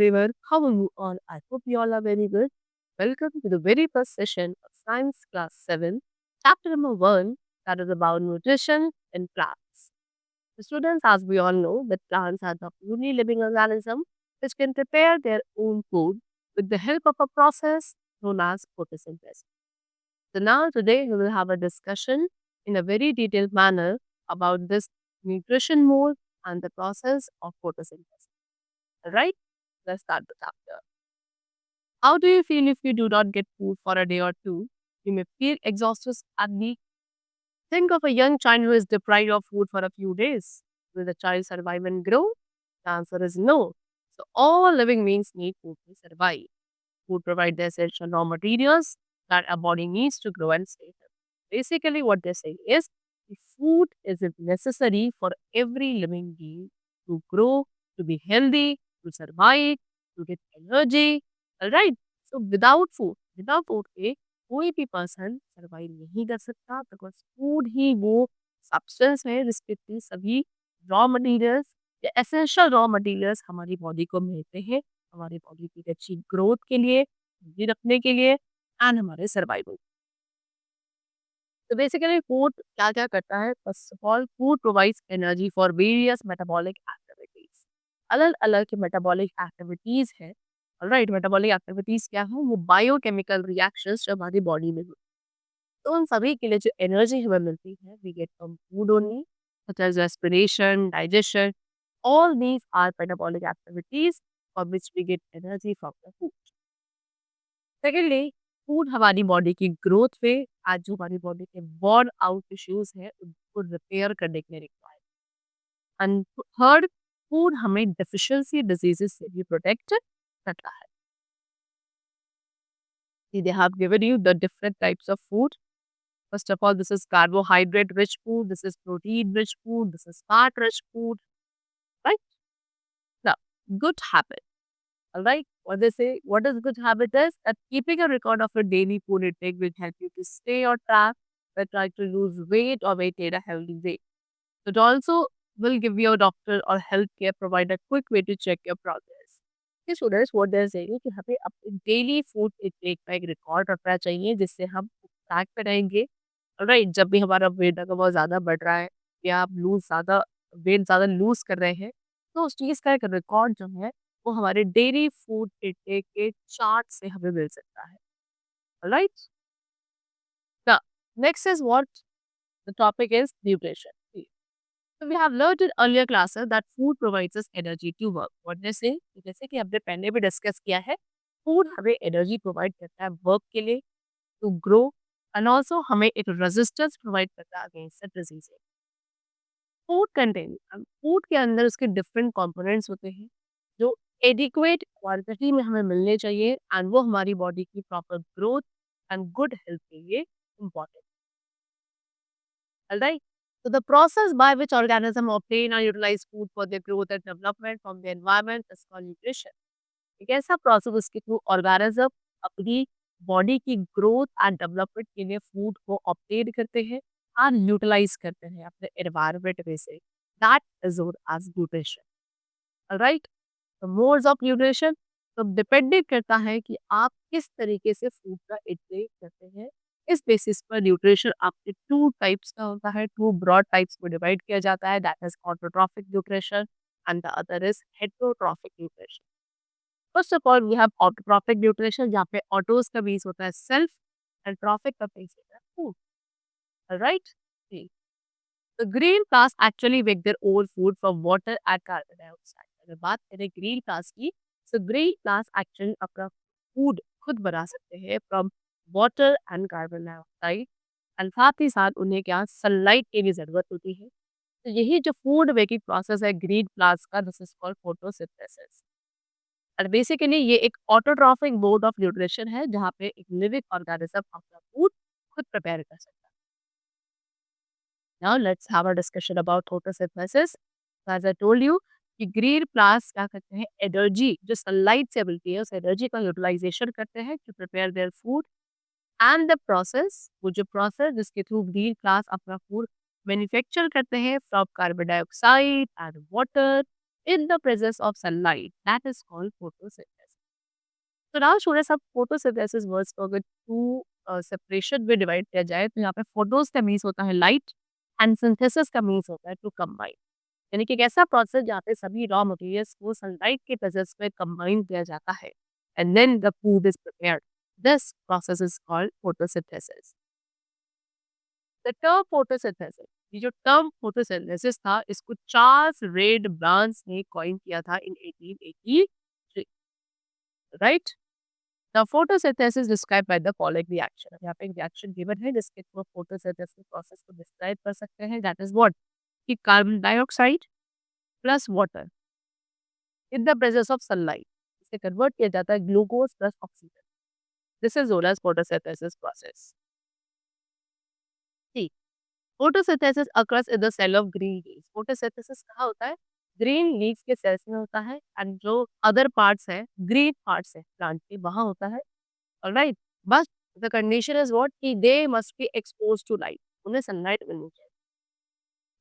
everyone. How are you all? I hope you all are very good. Welcome to the very first session of Science Class 7, Chapter number 1, that is about nutrition in plants. The students, as we all know, that plants are the only living organism which can prepare their own food with the help of a process known as photosynthesis. So now today we will have a discussion in a very detailed manner about this nutrition mode and the process of photosynthesis. Right? Let's start the chapter. How do you feel if you do not get food for a day or two? You may feel exhausted and weak. Think of a young child who is deprived of food for a few days. Will the child survive and grow? The answer is no. So all living beings need food to survive. Food provides the essential raw materials that our body needs to grow and stay healthy. Basically, what they say is the food is necessary for every living being to grow, to be healthy, to survive, to get energy. Alright? So without food के कोई भी person survive नहीं कर सकता because food ही वो substance है जिसके through सभी रॉ मटेरियल्स या एसेंशियल रॉ मटेरियल्स हमारी बॉडी को मिलते हैं हमारी बॉडी की अच्छी ग्रोथ के लिए हेल्दी रखने के लिए एंड हमारे सर्वाइवल। तो बेसिकली फूड क्या क्या करता है? First of all food provides energy for various metabolic activities. अलग अलग के मेटाबॉलिक एक्टिविटीज है। राइट, मेटाबॉलिक एक्टिविटीज क्या है? वो बायोकेमिकल रिएक्शंस जो हमारी बॉडी में होती है। तो उन सभी के लिए जो एनर्जी हमें मिलती है we get from food only, such as respiration, digestion. All these are metabolic activities for which we get energy from the food. Secondly food हमारी बॉडी की ग्रोथ पे आज जो हमारी बॉडी के बॉर्न आउट इश्यूज है उनको रिपेयर करने के लिए रिक्वायर्ड। एंड थर्ड, फूड हमें डेफिशिएंसी डिजीजेस से भी प्रोटेक्ट करता है। They have given you the different types of food. First of all, this is carbohydrate rich food, this is protein rich food, this is fat rich food, right? Now, good habit. All right. What they say, what is good habit is that keeping a record of your daily food intake will help you to stay on track by trying to lose weight or maintain a healthy weight. It also will give your doctor or healthcare provider a quick way to check your progress. Okay, so that's what they're saying कि हमें अपने daily food intake का एक record रखना चाहिए जिससे हम track पे रहेंगे। राइट, जब भी हमारा वेट अगर बहुत ज़्यादा बढ़ रहा है या आप वेट ज़्यादा लूज कर रहे हैं तो उस चीज़ का एक रिकॉर्ड जो है वो हमारे डेली फूड इंटेक के चार्ट से हमें मिल सकता है। Right, now next is what the topic is nutrition. So we have learned in earlier classes that food provides us energy to work. What they say, जैसे कि हमने पहले भी डिस्कस किया है, फूड हमें एनर्जी प्रोवाइड करता है वर्क के लिए, टू ग्रो एंड ऑल्सो हमें एक रेजिस्टेंस प्रोवाइड करता है अगेंस्ट डिजीज। फूड के अंदर उसके डिफरेंट कंपोनेंट्स होते हैं जो एडिक्वेट क्वांटिटी में हमें मिलने चाहिए एंड वो हमारी बॉडी की proper growth and good health के लिए important. Alright. So the process by which organisms obtain and utilize food for their growth and development from the environment is called nutrition. एक ऐसा प्रोसेस उसके through organism अपनी body की growth and development के लिए food को obtain करते हैं और यूटिलाइज करते हैं अपने एनवायरनमेंट में से। That is known as nutrition. Right, तो मोड्स ऑफ न्यूट्रिशन तो डिपेंडेंट करता है कि आप किस तरीके से फूड का इंटेक करते हैं। इस बेसिस पर न्यूट्रिशन आपके टू टाइप्स का होता है, टू ब्रॉड टाइप्स में डिवाइड किया जाता है, that is autotrophic nutrition and the other is heterotrophic nutrition. First of all we have autotrophic nutrition जहाँ पे ऑटोस का बेस होता है सेल्फ एंड ट्रॉफिक का बेस होता है food. Right, the green plants actually make their own food from water and carbon dioxide. अगर बात करें ग्रीन प्लांट्स की, तो ग्रीन प्लांट्स एक्चुअली अपना फूड खुद बना सकते हैं from water and carbon dioxide and साथ ही साथ उन्हें क्या सनलाइट की भी जरूरत होती है। तो यही जो फूड मेकिंग प्रोसेस है ग्रीन प्लांट्स का, दिस इज कॉल्ड फोटोसिंथेसिस। और बेसिकली ये एक ऑटोट्रॉफिक मोड ऑफ न्यूट्रिशन है जहाँ पे एक लिविंग ऑर्गेनिज्म अपना फूड खुद प्रिपेयर कर सकता है। Now let's have a discussion about photosynthesis. So as I told you कि ग्रीन प्लांट्स क्या करते हैं, एनर्जी जो सनलाइट से मिलती है उस एनर्जी का यूटिलाइजेशन करते हैं to prepare their food and the process, वो जो प्रोसेस जिसके थ्रू ग्रीन प्लांट्स अपना फूड मैन्युफैक्चर करते हैं from carbon dioxide and water in the presence of sunlight. That is called photosynthesis. So now students, अब photosynthesis words को अगर to separation में डिवाइड किया जाए तो यहाँ पे फोटोस का मीन्स होता है लाइट एंड सिंथेसिस का मीन्स होता है टू कंबाइन। यानी कि एक ऐसा प्रोसेस जहाँ पे सभी रॉ मटेरियल्स को सनलाइट के प्रेजेंस में कंबाइन किया जाता है and then the food is prepared. This process is called photosynthesis. The term photosynthesis, ये जो टर्म फोटोसिंथेसिस था इसको चार्ल्स रेड ब्रांस ने कॉइन किया था in 1883, right. The photosynthesis describe by the following reaction. यहाँ पे एक रिएक्शन गिवन है जिसके थ्रू फोटोसिंथेसिस प्रोसेस को डिस्क्राइब कर सकते हैं। दैट इज व्हाट, कि carbon dioxide plus water in the presence of sunlight, इसे कन्वर्ट किया जाता है glucose plus oxygen. This is known as photosynthesis process. See, photosynthesis occurs in the cell of green leaves. Photosynthesis कहाँ होता है? Green leaves के sales में होता है एंड जो अदर पार्ट्स है, ग्रीन पार्ट्स है प्लांट के, वहाँ होता है। Alright, but the condition is what, कि they must be exposed to light, उन्हें सनलाइट मिलनी चाहिए।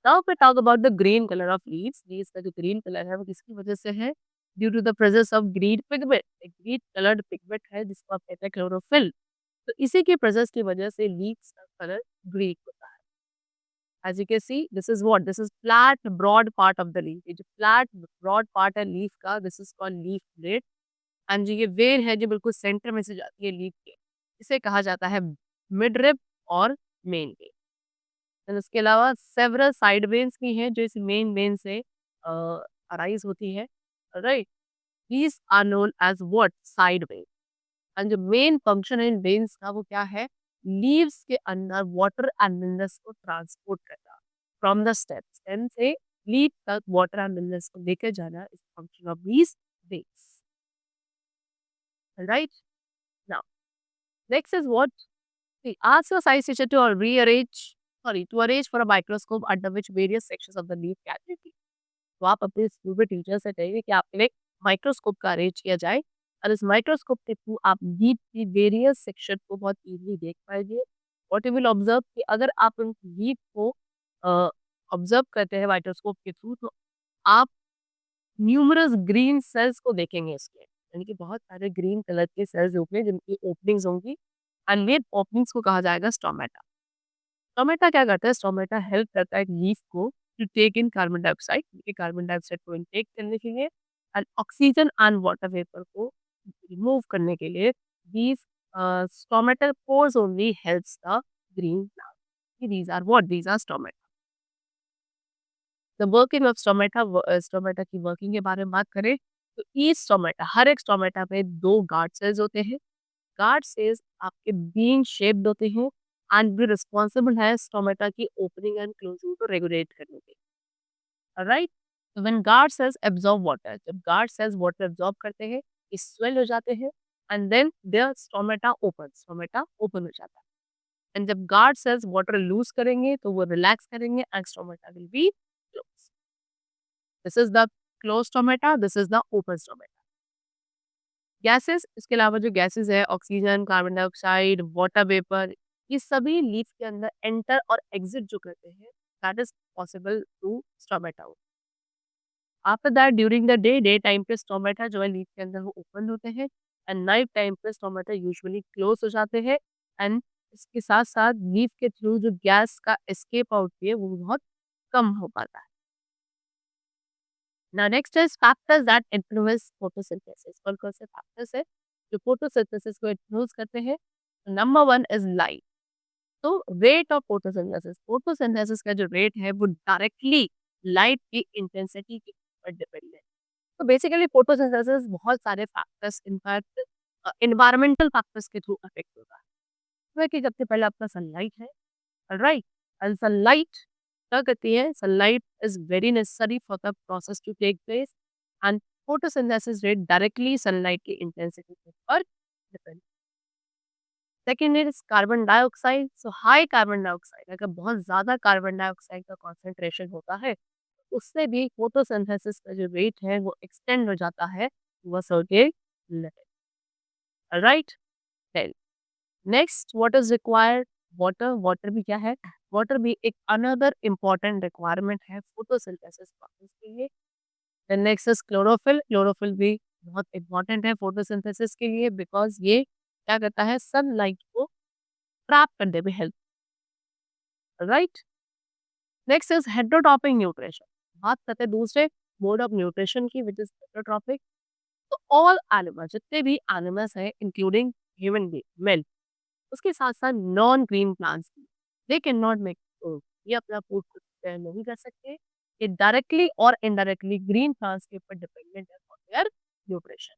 Now we talk about the green colour of leaves. Leaves का जो ग्रीन कलर है वो किसकी वजह से है? Due to the presence of green pigment. एक ग्रीन कलर्ड पिगमेंट है जिसको आप कहते हैं क्लोरोफिल। तो इसी के प्रेजेंस की वजह से लीव्स का कलर ग्रीन होता है। As you can see, this is what? This is flat, broad part of the leaf. ये जो flat, broad part है लीफ का, this is called leaf blade. And जो ये वेन है जो बिल्कुल सेंटर में से जाती है लीफ के, इसे कहा जाता है मिड रिब और मेन वेन। एंड इसके अलावा सेवरल साइड वेन्स भी हैं जो इस मेन वेन से अराइज होती है, right. These are known as what? Side vein. And जो मेन फंक्शन है इन वेन्स का वो क्या है? लीव्स के अंदर वाटर एंड मिनरल्स को ट्रांसपोर्ट करना फ्रॉम द स्टेम्स, स्टेम से लीफ तक वाटर एंड मिनरल्स को लेकर जाना is function of these veins, right. Now next is what? See, ask your science teacher to to arrange for a microscope under which various sections of the leaf can be seen. तो आप अपने school में teacher से कहिए कि आपके लिए एक माइक्रोस्कोप का अरेंज किया जाए और इस माइक्रोस्कोप के थ्रू आप लीफ की वेरियस सेक्शन को बहुत इजीली देख पाएंगे। व्हाट यू विल ऑब्जर्व, कि अगर आप उन लीफ को ऑब्जर्व करते हैं माइक्रोस्कोप के थ्रू तो आप न्यूमरस ग्रीन सेल्स को देखेंगे इसके, यानी कि बहुत सारे ग्रीन कलर के सेल्स होंगे जिनकी ओपनिंग्स होंगी एंड वे ओपनिंग्स को कहा जाएगा स्टोमेटा। स्टोमेटा क्या करता है? स्टोमेटा हेल्प करता है लीफ को to take in carbon dioxide, क्योंकि कार्बन डाइऑक्साइड को इनटेक करने के लिए and oxygen and water vapour को रिमूव करने के लिए these stomata pores only helps the green plant. These are what? These are stomata. The working of stomata, stomata की वर्किंग के बारे में बात करें तो ईच स्टोमेटा, हर एक स्टोमेटा में दो गार्ड सेल्स होते हैं। गार्ड सेल्स आपके बीन शेप्ड होते हैं एंड भी रिस्पॉन्सिबल है स्टोमेटा की ओपनिंग एंड क्लोजिंग को रेगुलेट करने के, राइट। तो when guard cells absorb water, जब गार्ड सेल्स वाटर एब्जॉर्ब करते हैं, ये स्वेल हो जाते हैं and then their stomata open, stomata open हो जाता है। एंड जब गार्ड सेल्स वाटर लूज करेंगे तो वो रिलैक्स करेंगे and stomata will be close. This is the close stomata, this is the open stomata. Gases, इसके अलावा जो गैसेस है oxygen, carbon dioxide, water vapour, ये सभी लीफ के अंदर एंटर और एग्जिट जो करते हैं that is possible through stomata. After that during the day, day time पे स्टोमेटा जो है लीफ के अंदर वो ओपन होते हैं एंड नाइट टाइम पे स्टोमेटा यूजुअली क्लोज हो जाते हैं एंड इसके साथ साथ लीफ के थ्रू जो गैस का एस्केप आउट है वो बहुत कम हो पाता है। Now next is factors that influence photosynthesis. कौन-कौन से factors है जो photosynthesis को influence करते हैं? Number 1 is light. तो रेट ऑफ फोटोसिंथेसिस, फोटोसिंथेसिस का जो रेट है वो डायरेक्टली लाइट की इंटेंसिटी के ऊपर डिपेंड है। तो बेसिकली फोटोसिंथेसिस बहुत सारे फैक्टर्स, इनफैक्ट एनवायरमेंटल फैक्टर्स के थ्रू अफेक्ट होता है। तो है कि सबसे पहले आपका सनलाइट है, राइट। एंड सनलाइट क्या करती है? Sunlight is very necessary for the process to take place and photosynthesis rate directly sunlight की इंटेंसिटी के ऊपर depend. Second is carbon dioxide. So high carbon dioxide, अगर बहुत ज़्यादा कार्बन डाइऑक्साइड का कॉन्सेंट्रेशन होता है उससे भी फोटोसिंथेसिस का जो रेट है वो एक्सटेंड हो जाता है to a certain level, right. Then next what is required? Water. Water भी क्या है? वाटर भी एक अनदर इम्पॉर्टेंट रिक्वायरमेंट है फोटोसिंथेसिस प्रोसेस के लिए। Then next is chlorophyll. Chlorophyll भी बहुत इंपॉर्टेंट है फोटोसिंथेसिस के लिए बिकॉज ये क्या करता है, सनलाइट को ट्रैप करने में help, right. Next is heterotrophic nutrition. बात करते हैं दूसरे मोड ऑफ न्यूट्रिशन की विच इज हेट्रोट्रॉपिक। तो ऑल एनिमल्स, जितने भी एनिमल्स हैं इंक्लूडिंग ह्यूमन बीइंग, मेल, उसके साथ साथ non green plants, they can not make food. ये अपना फूड खुद तैयार नहीं कर सकते। ये डायरेक्टली और इनडायरेक्टली ग्रीन प्लांट्स के ऊपर डिपेंडेंट है फॉर देयर न्यूट्रिशन।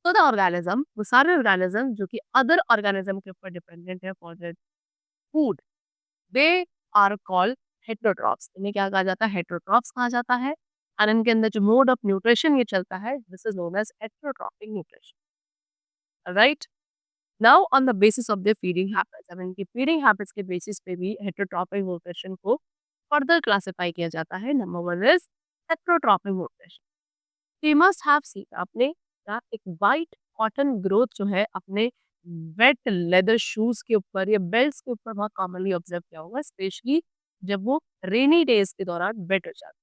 तो द ऑर्गेनिज्म, वो सारे ऑर्गेनिज्म जो कि अदर ऑर्गेनिज्म के ऊपर डिपेंडेंट है for their food, they are called heterotrophs. इन्हें क्या कहा जाता है, हेट्रोट्रॉप्स कहा जाता है। और इनके अंदर जो मोड ऑफ न्यूट्रिशन ये चलता है, this is known as heterotrophic nutrition, right. Now on the basis of the feeding habits, अब इनकी फीडिंग हैबिट्स के बेसिस पे भी हेट्रोट्रॉपिक न्यूट्रिशन को फर्दर क्लासिफाई किया जाता है। Number one is heterotrophic nutrition. You must have seen, आपने क्या एक वाइट कॉटन ग्रोथ जो है अपने वेट लेदर शूज के ऊपर या बेल्ट्स के ऊपर बहुत कॉमनली ऑब्जर्व किया होगा, स्पेशली जब वो रेनी डेज के दौरान वेट हो जाता है।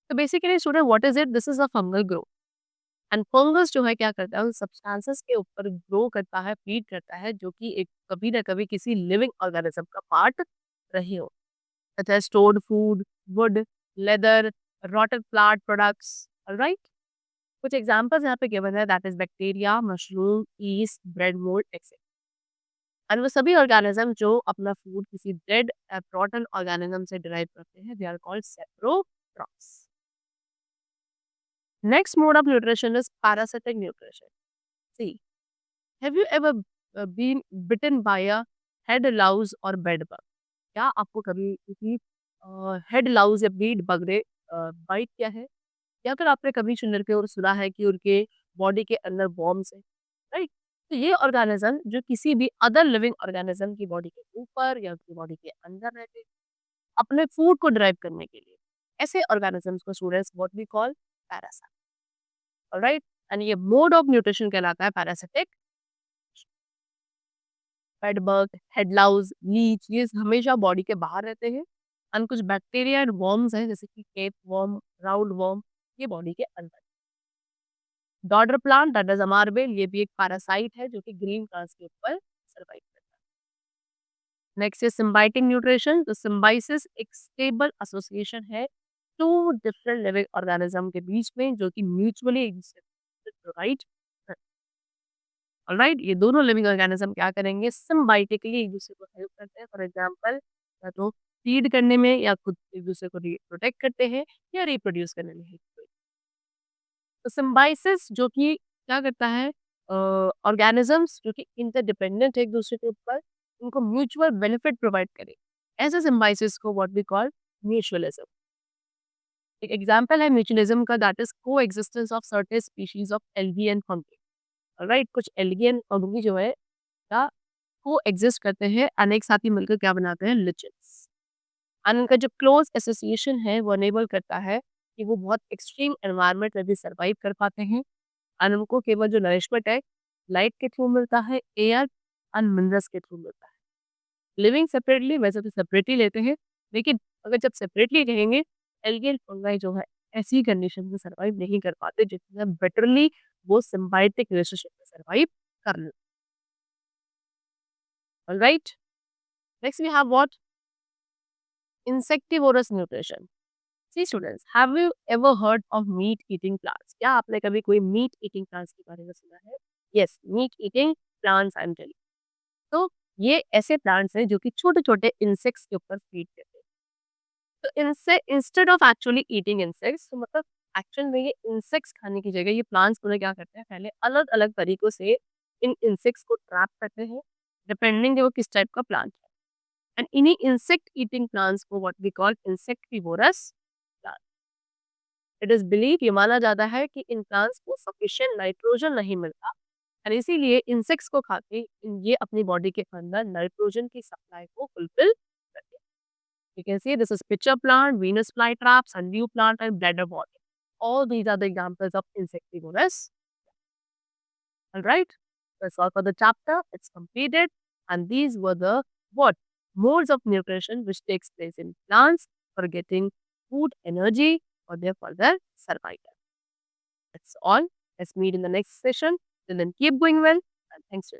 तो basically student, what is it, this is a fungal growth. And fungus जो है क्या करता है, उन सब्सटेंसेस के ऊपर ग्रो करता है, फीड करता है, जो कि एक कभी ना कभी किसी लिविंग ऑर्गेनिज्म का पार्ट रहे हो, such as stored food, wood, leather, rotted plant products, right. कुछ एग्जांपल्स यहाँ पे गिवन है, that is bacteria, mushroom, yeast, bread mould etcetera. और वो सभी ऑर्गेनिज्म जो अपना फूड किसी डेड रॉटन ऑर्गेनिज्म से डिराइव करते हैं, they are called saprotrophs. Next mode of nutrition is parasitic nutrition. See, have you ever been bitten by a head louse और बेड बग? क्या आपको कभी किसी हेड लाउज या बीड बग ने बाइट किया है? या फिर आपने कभी सुन के और सुना है कि उनके बॉडी के अंदर वॉर्म्स हैं, राइट। तो ये ऑर्गेनिज्म जो किसी भी अदर लिविंग ऑर्गेनिज्म की बॉडी के ऊपर या उसकी बॉडी के अंदर रहते हैं अपने फूड को ड्राइव करने के लिए, ऐसे ऑर्गेनिजम्स को students what we call parasite, alright. And ये मोड ऑफ न्यूट्रिशन कहलाता है parasitic. Bed bug, head louse, leech, ये हमेशा बॉडी के बाहर रहते हैं। एंड कुछ बैक्टीरिया एंड वर्म्स हैं जैसे कि केप वर्म, राउंड वर्म, ये बॉडी के अंदर। डॉडर प्लांट, दैट इज अमारबेल, ये भी एक पैरासाइट है जो कि ग्रीन प्लांट्स के ऊपर सर्वाइव करता है। Next is symbiotic nutrition. तो सिम्बाइसिस एक स्टेबल एसोसिएशन है टू डिफरेंट लिविंग ऑर्गेनिज्म के बीच में जो कि म्यूचुअली एक दूसरे को प्रोवाइड, ऑलराइट। ये दोनों लिविंग ऑर्गेनिज्म क्या करेंगे, सिम्बायोटिकली एक दूसरे को हेल्प करते हैं। फॉर एग्जांपल, या तो फीड करने में या खुद एक दूसरे को प्रोटेक्ट करते हैं या रिप्रोड्यूस करने में हेल्प करते हैं। तो सिम्बायोसिस जो कि क्या करता है, ऑर्गेनिजम्स जो कि इंटरडिपेंडेंट है एक दूसरे के ऊपर, उनको म्यूचुअल बेनिफिट प्रोवाइड करे, ऐसे सिम्बायोसिस को व्हाट वी कॉल म्यूचुअलिज्म। एक एग्जांपल है म्यूचुअलिज्म का, दैट इज को existence of certain species of algae and fungi, right. कुछ एल्गी एंड फंगी जो है क्या को एग्जिस्ट करते हैं, अनेक साथी मिलकर क्या बनाते हैं, लिचेंस। एंड उनका जो क्लोज एसोसिएशन है वो अनेबल करता है कि वो बहुत एक्सट्रीम एनवायरनमेंट में भी सर्वाइव कर पाते हैं। एंड उनको केवल जो नरिशमेंट है लाइट के थ्रू मिलता है, एयर एंड मिनरल्स के थ्रू मिलता है। लिविंग सेपरेटली, वैसे तो सेपरेटली लेते हैं, लेकिन अगर जब सेपरेटली रहेंगे, एल्गी एंड फंगाई जो है ऐसी कंडीशन में सर्वाइव नहीं कर पाते जितना बेटरली वो सिम्बायोटिक रिलेशनशिप में सर्वाइव कर लेते। Alright, next we have what, insectivorous nutrition. See students, have you ever heard of meat eating plants? क्या आपने कभी कोई मीट ईटिंग प्लांट्स के बारे में सुना है? Yes, meat eating plants I am telling. तो ये ऐसे प्लांट्स हैं जो कि छोटे छोटे इंसेक्ट्स के ऊपर फीड करते हैं। तो इनसे instead of actually eating insects, तो मतलब एक्चुअल में ये इंसेक्ट्स खाने की जगह ये प्लांट्स उन्हें क्या करते हैं, पहले अलग अलग तरीकों से इन इंसेक्ट्स को ट्रैप करते हैं, डिपेंडिंग वो किस टाइप का प्लांट है। एंड इन्हीं इंसेक्ट ईटिंग प्लांट्स को what we call insectivorous plant. It is believe, ये माना जाता है कि इन प्लांट्स को सफिशिएंट नाइट्रोजन नहीं मिलता और इसीलिए इंसेक्ट्स को खा के ये अपनी बॉडी के अंदर नाइट्रोजन की सप्लाई को फुलफिल करते हैं। You can see this is pitcher plant, Venus flytrap, sundew plant and bladder worm. All these are the examples of insectivorous. All right. That's all for the chapter. It's completed. And these were the what modes of nutrition which takes place in plants for getting food, energy, for their further survival. That's all. Let's meet in the next session. Till then, keep going well and thanks.